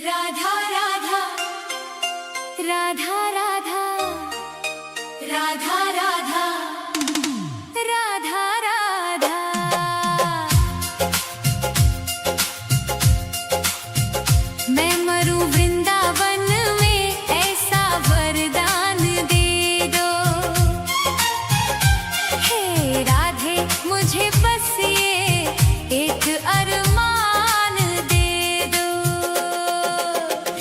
राधा राधा राधा राधा राधा राधा राधा राधा। मैं मरूं वृंदावन में ऐसा वरदान दे दो। हे राधे मुझे बस ये एक अरमान दे दो।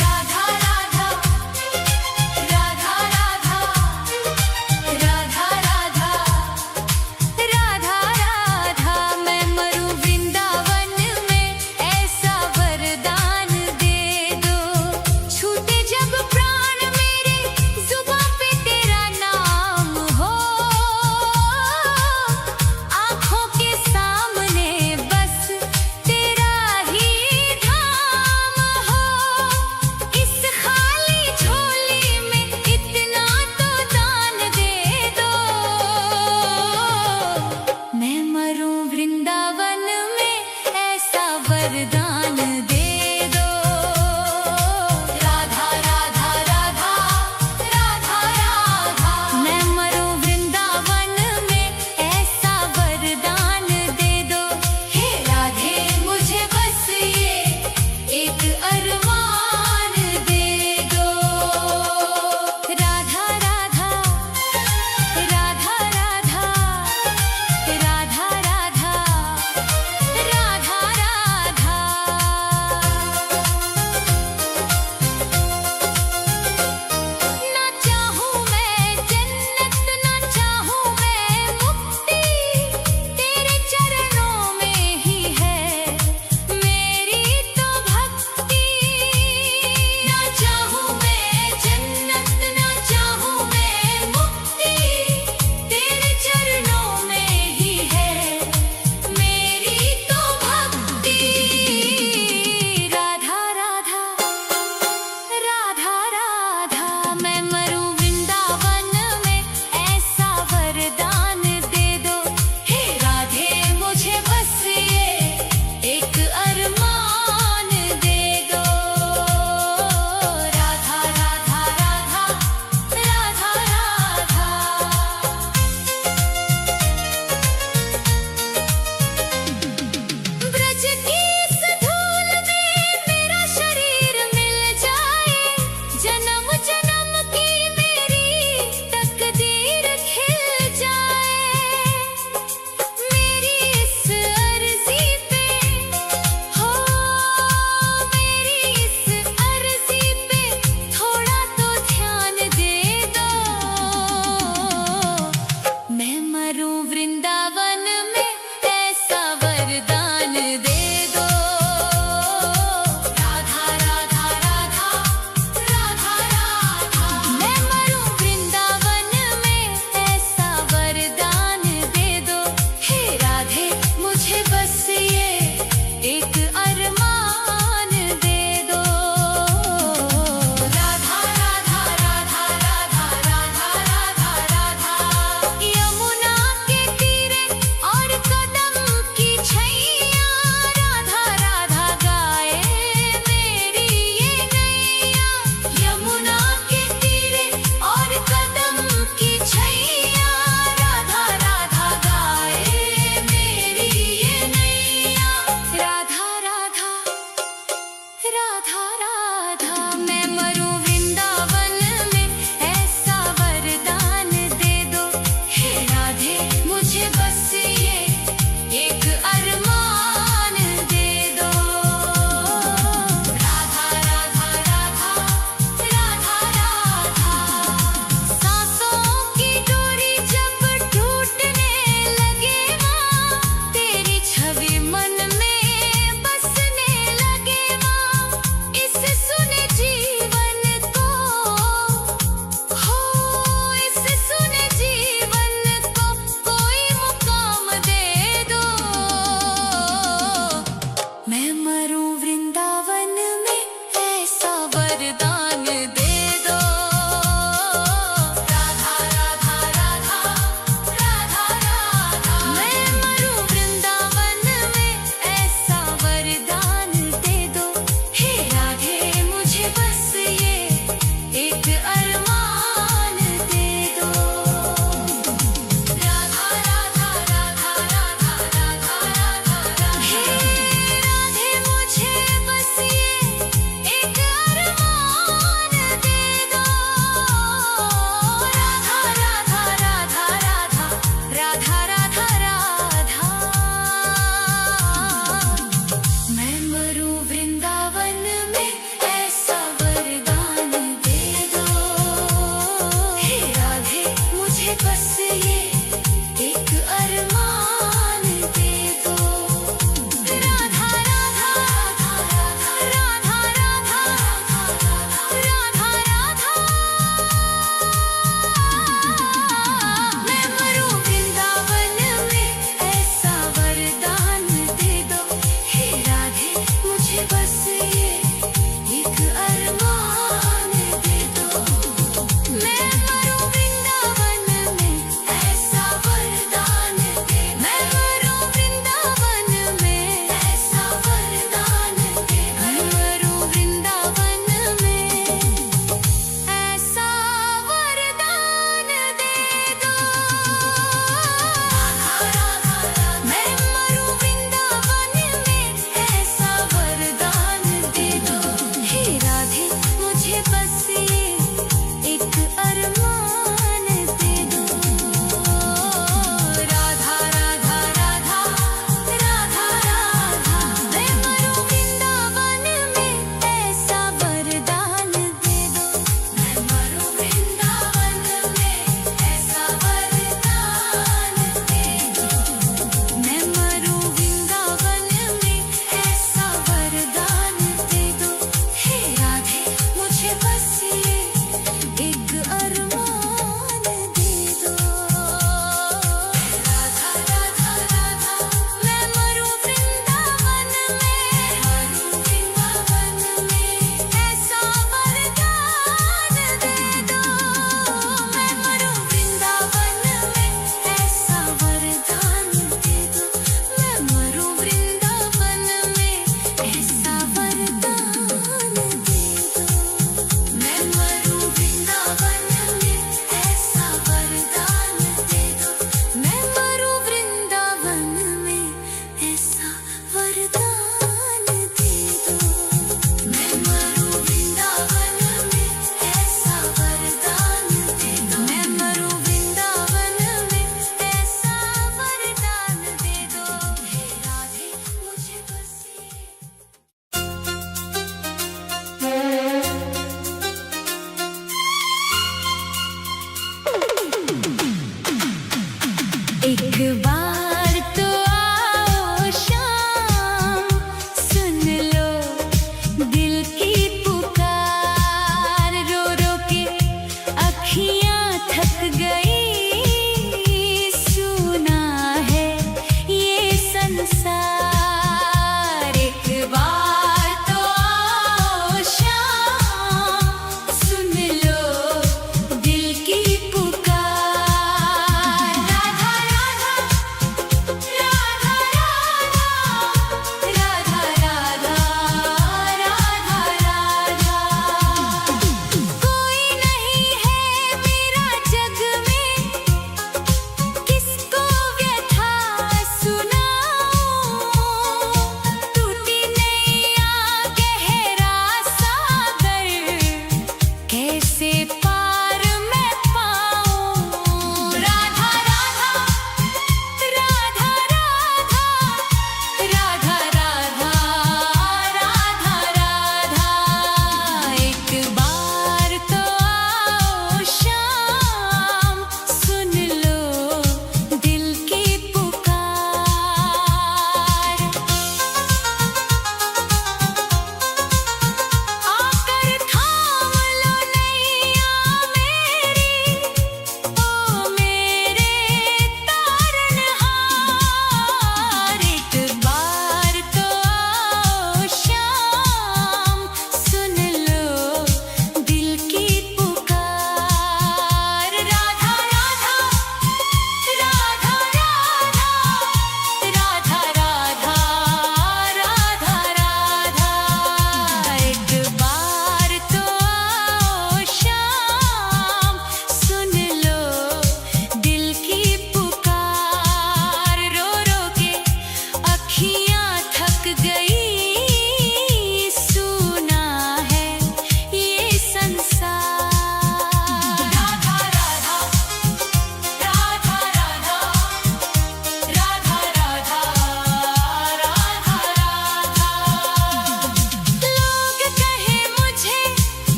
राधा राधा राधा राधा राधा राधा राधा राधा। मैं मरूं वृंदावन में ऐसा वरदान दे दो। छूटे जब प्राण मेरे जुबां पे तेरा नाम हो। आँखों के सामने बस तेरा ही धाम हो। इस खाली झोली में इतना तो दान दे दो। मैं मरूं वृंदावन में ऐसा वरदान दे दो। राधा राधा राधा राधा राधा। मैं मरूं वृंदावन में ऐसा वरदान दे दो। हे राधे मुझे बस ये एक अरमान दे दो। राधा राधा राधा राधा राधा राधा राधा राधा। ना चाहूं मैं जन्नत ना चाहूं मैं मुक्ति। तेरे चरणों में ही है मेरी तो भक्ति। ना चाहूं मैं जन्नत ना चाहूं मैं मुक्ति। तेरे चरणों में ही है मेरी तो भक्ति। राधा राधा राधा राधा। मैं मरूं वृंदावन में ऐसा वरदान दे दो। हे राधे मुझे बस ये एक अरमान दे दो। राधा राधा राधा राधा राधा। ब्रज की इस धूल में मेरा शरीर मिल जाए। जन्म जन्म की मेरी तकदीर खिल जाए। मेरी इस अर्जी पे हो मेरी इस अर्जी पे थोड़ा तो ध्यान दे दो। मैं मरूं वृंदावन में ऐसा वरदान दे दो। राधा राधा राधा राधा राधा। मैं मरूं वृंदावन में ऐसा वरदान दे दो। हे राधे मुझे बस ये एक अरमान दे दो। राधा राधा राधा राधा राधा राधा राधा। यमुना के तीरे और कदम की छैया। राधा राधा गाए मेरी ये नैया। यमुना के तीरे और कदम की छैया। राधा राधा गाए मेरी ये नैया। राधा राधा राधा राधा। मैं मरूं वृंदावन में ऐसा वरदान दे दो। हे राधे मुझे बस ये एक अरमान दे दो। राधा राधा राधा राधा राधा। सांसों की डोरी जब टूटने लगे माँ। तेरी छवि मन में बसने लगे माँ। इस सुने जी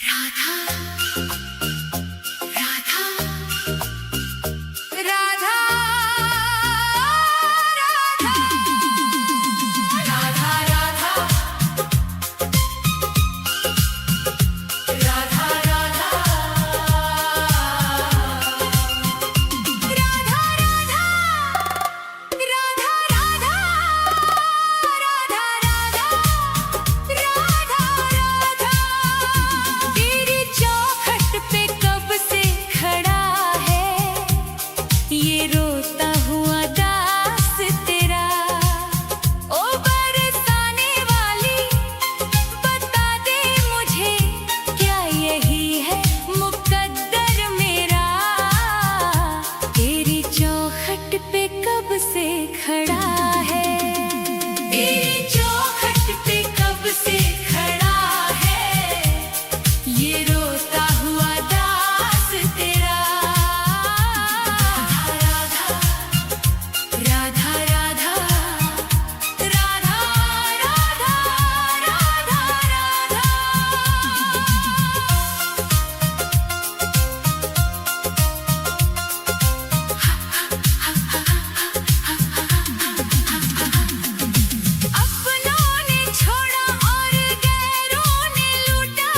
राधा राधा राधा राधा राधा राधा राधा तेरी चौखट पे कब से खड़ा है ये रोता हुआ दास तेरा ओ बरसाने वाली बता दे मुझे क्या यही है मुकद्दर मेरा तेरी चौखट पे कब से खड़ा है तेरी चौखट पे कब से खड़ा है ये रोता हुआ दास तेरा राधा राधा राधा राधा राधा राधा अपनों ने छोड़ा और गैरों ने लूटा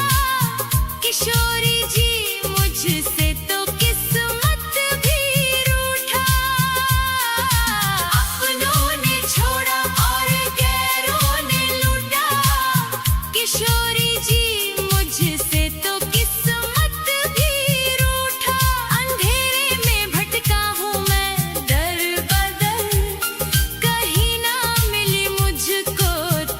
किशोरी जी मुझसे तो किस्मत भी रूठा अपनों ने छोड़ा और गैरों ने लूटा किशोरी जी मुझसे तो किस्मत भी रूठा अंधेरे में भटका हूँ मैं दर बदर कहीं ना मिली मुझको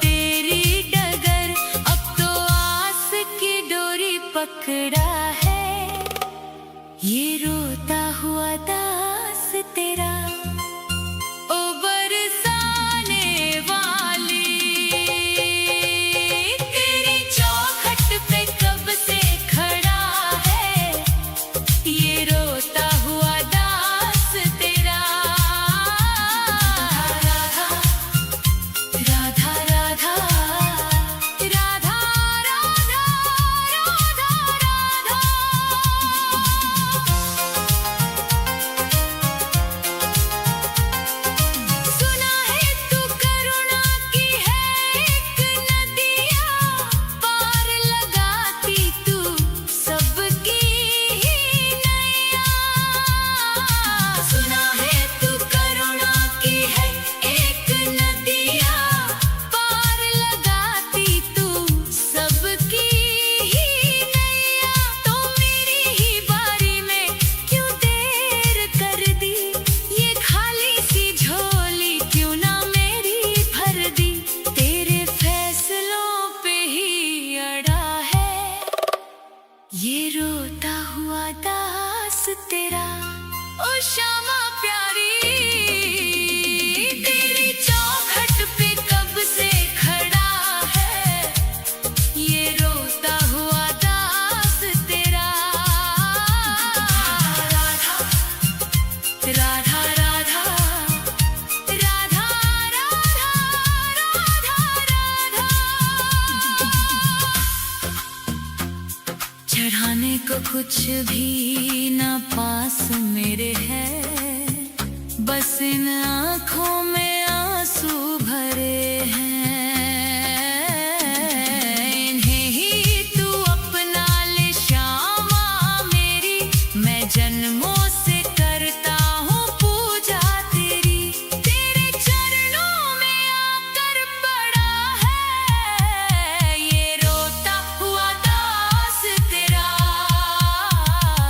तेरी डगर अब तो आस की डोरी पकड़ा है ये रोता हुआ दास तेरा ओ बरसाने वाली तेरी चौखट पे कब से खड़ा है ये रोता हुआ दास तेरा राधा राधा राधा राधा राधा राधा सुना है तू करुणा की है एक नदिया पार लगाती तू सबकी ही नैया सुना है तू करुणा की है एक नदिया पार लगाती तू सबकी ही नैया तो मेरी ही बारी में क्यों देर कर दी ये खाली सी झोली क्यों ना मेरी भर दी तेरे फैसलों पे ही अड़ा है ये रोता हुआ दास तेरा ओ श्यामा प्यारी तेरी चौखट पे कब से खड़ा है ये रोता हुआ दास तेरा राधा राधा राधा राधा राधा चढ़ाने को कुछ भी ना पास मेरे है बस इन आँखों में आंसू भरे हैं इन्हें ही तू अपना ले श्यामा मेरी मैं जन्मों से करता हूँ पूजा तेरी तेरे चरणों में आकर पड़ा है ये रोता हुआ दास तेरा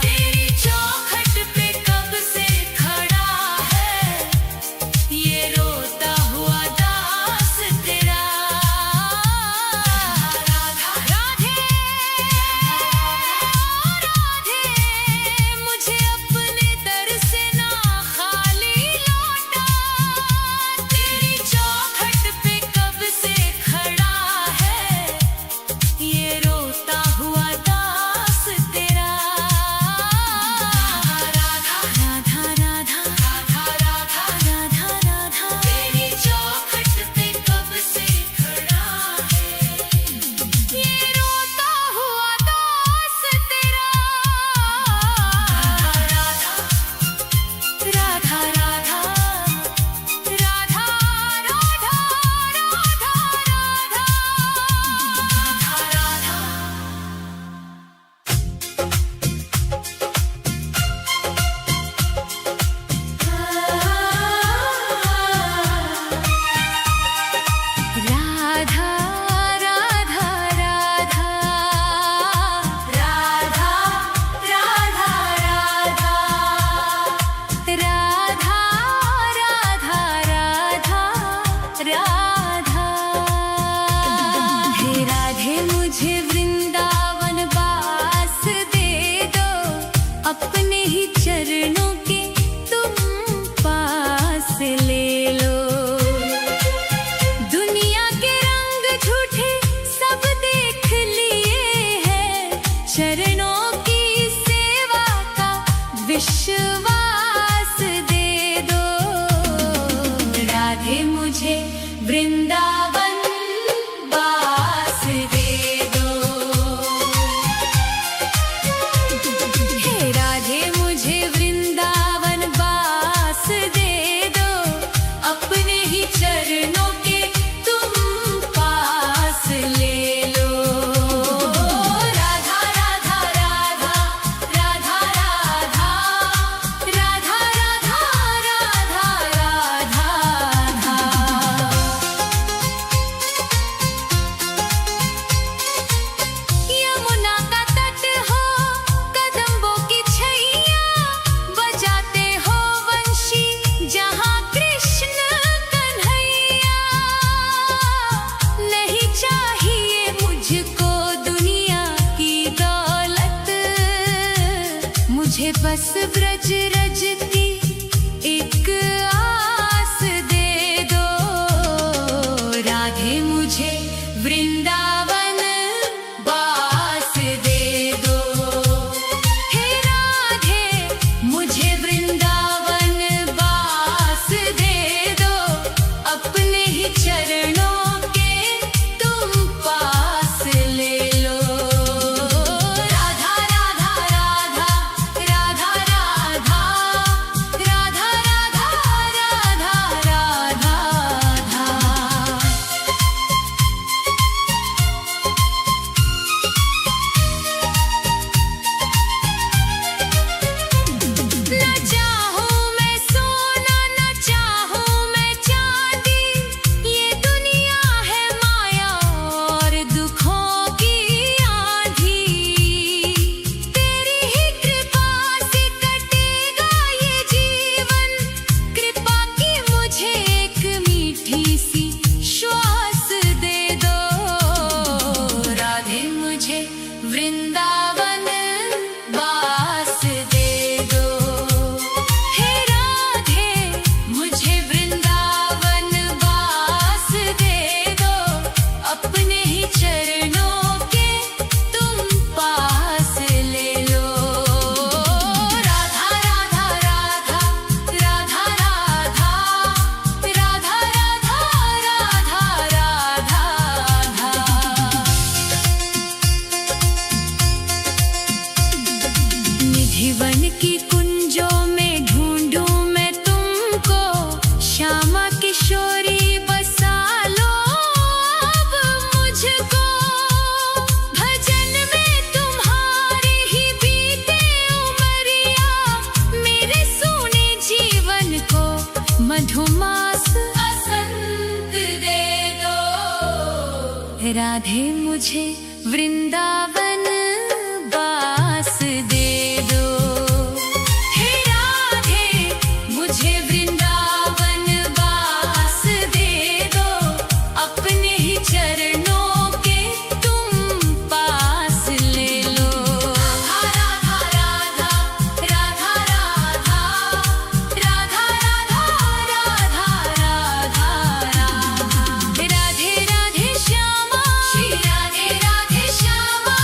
तेरी चौखट पे कब से खड़ा है ये रो चरणों की सेवा का विश्वास दे दो। राधे मुझे वृंदावन वास दे दो। हे राधे मुझे वृंदावन वास दे दो। अपने ही चरणों के तुम पास ले लो। राधा राधा राधा राधा राधा राधा राधा राधा राधा राधा। यमुना का तट हो कदम्बों की छैया, बजाते हो वंशी जहाँ कृष्ण कन्हैया। नहीं चाहिए मुझको दुनिया की दौलत, मुझे बस ब्रज रज की एक आस दे दो। राधे मुझे वृंदावन वास दे दो। हे राधे मुझे वृंदावन वास दे दो। अपने ही चरणों के तुम पास ले लो। राधा राधा राधा राधा राधा राधा राधा राधा राधा राधा। न चाहूं मैं सोना न चाहूं मैं चांदी, ये दुनिया है माया और दुखों की आंधी। तेरी ही कृपा से कटेगा ये जीवन, कृपा की मुझे एक मीठी सी श्वास दे दो। राधे मुझे वृंदावन वास दे दो। हे राधे मुझे वृंदावन वास दे दो। अपने ही चरणों के तुम पास ले लो। राधा राधा राधा राधा राधा राधा राधा राधा राधा राधा। निधिवन की कुंजों में ढूंढूं मैं तुमको, श्यामा किशोरी बसा लो अब मुझको। भजन में तुम्हारे ही बीते उमरिया, मेरे सोने जीवन को मधुमास बसंत दे दो। राधे मुझे वृंदावन वास दे दो। हे राधे मुझे वृंदावन वास दे दो। अपने ही चरणों के तुम पास ले लो। राधा राधा राधा राधा राधा राधा राधा राधा राधा। राधे राधे श्यामा श्री राधे राधे श्यामा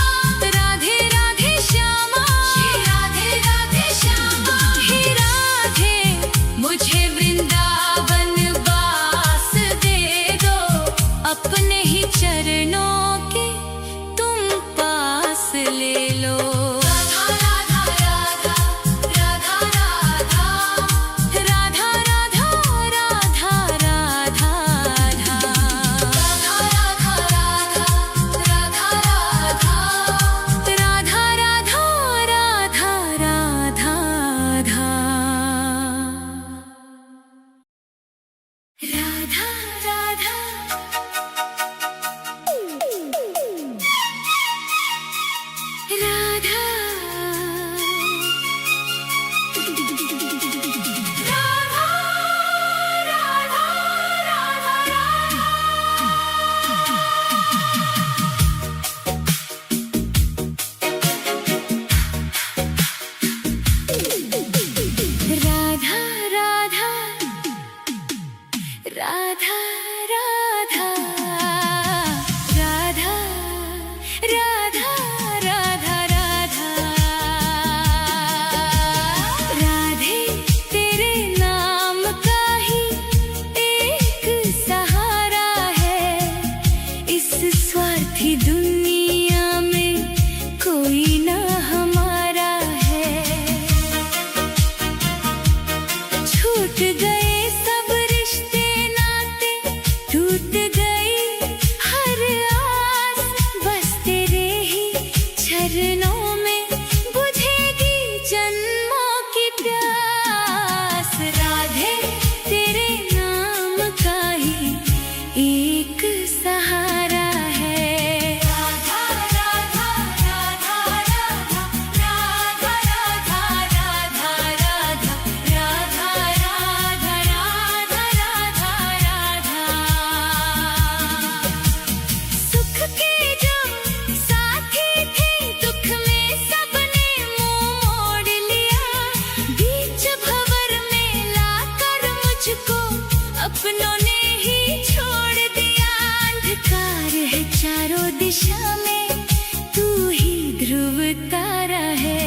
डूबता रहे।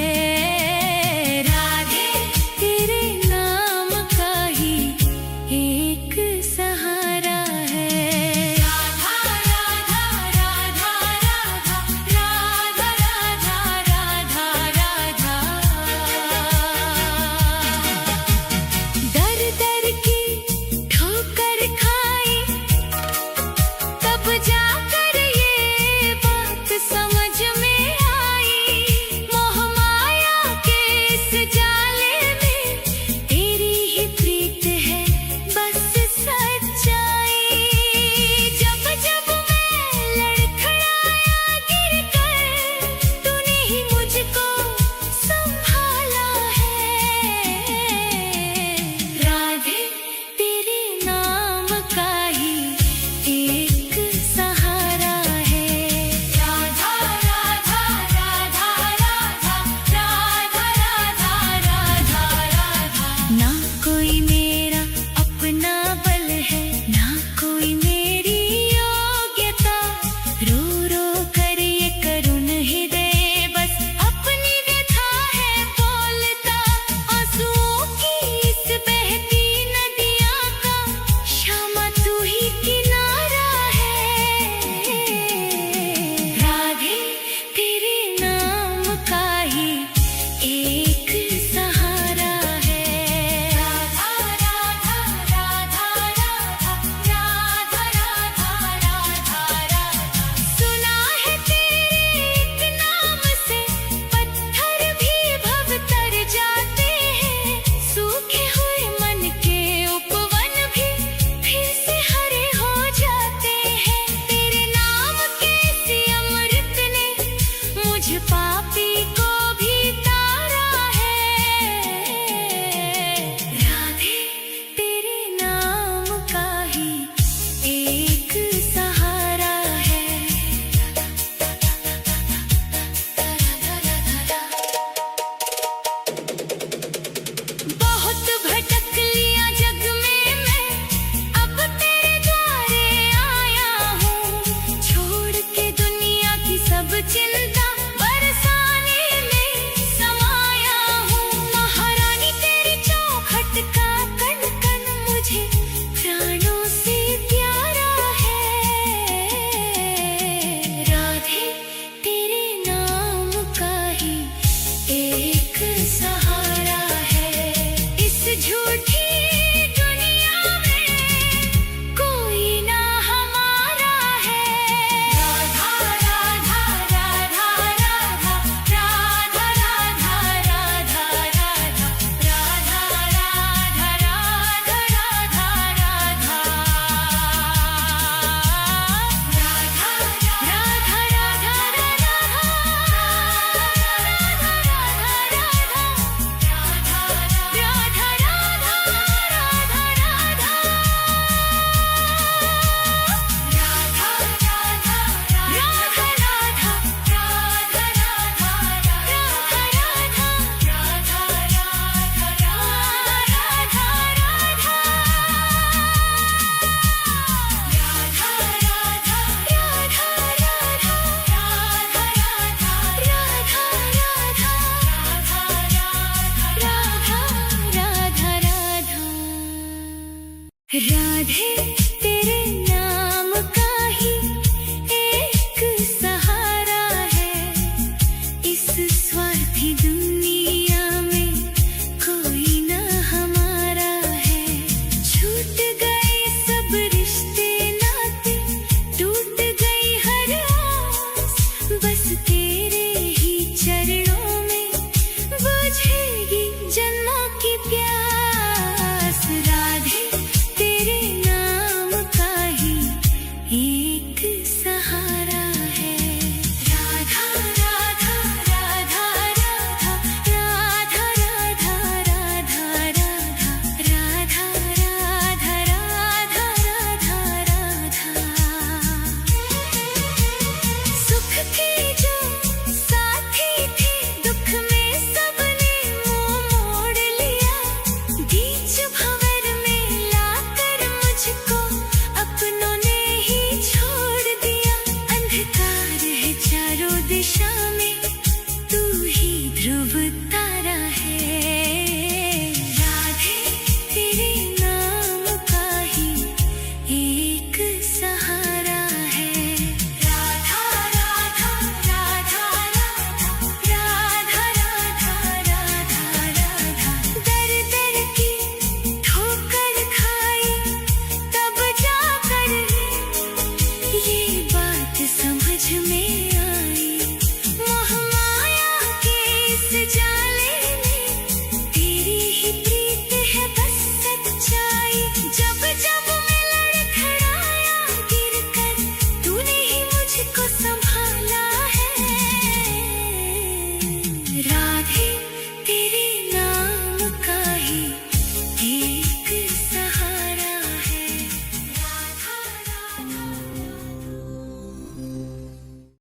राधे तेरे नाम का ही एक सहारा है। राधा राधा राधा राधा राधा राधा राधा राधा। दर दर की ठोकर खाई तब जाकर ये बात समझ में आई। मोह माया के इस जाले में तेरी ही प्रीत है बस सच्चाई। जब जब मैं लड़खड़ाया गिर कर तूने ही मुझको संभाला है। राधे तेरे नाम का ही एक सहारा है। राधा राधा राधा राधा राधा राधा राधा। ना कोई मेरा अपना बल है, ना कोई मेरी योग्यता। रो रो कर ये करुण हृदय बस अपनी व्यथा है बोलता। आंसुओं की इस बहती नदियाँ का श्यामा तू ही किनारा है। राधे तेरे नाम का ही एक सहारा है। राधा राधा राधा राधा राधा राधा राधा। सुना है तेरे एक नाम से पत्थर भी भव तर जाते हैं। सूखे हुए मन के उपवन भी फिर से हरे हो जाते हैं। तेरे नाम के इसी अमृत ने मुझ पापी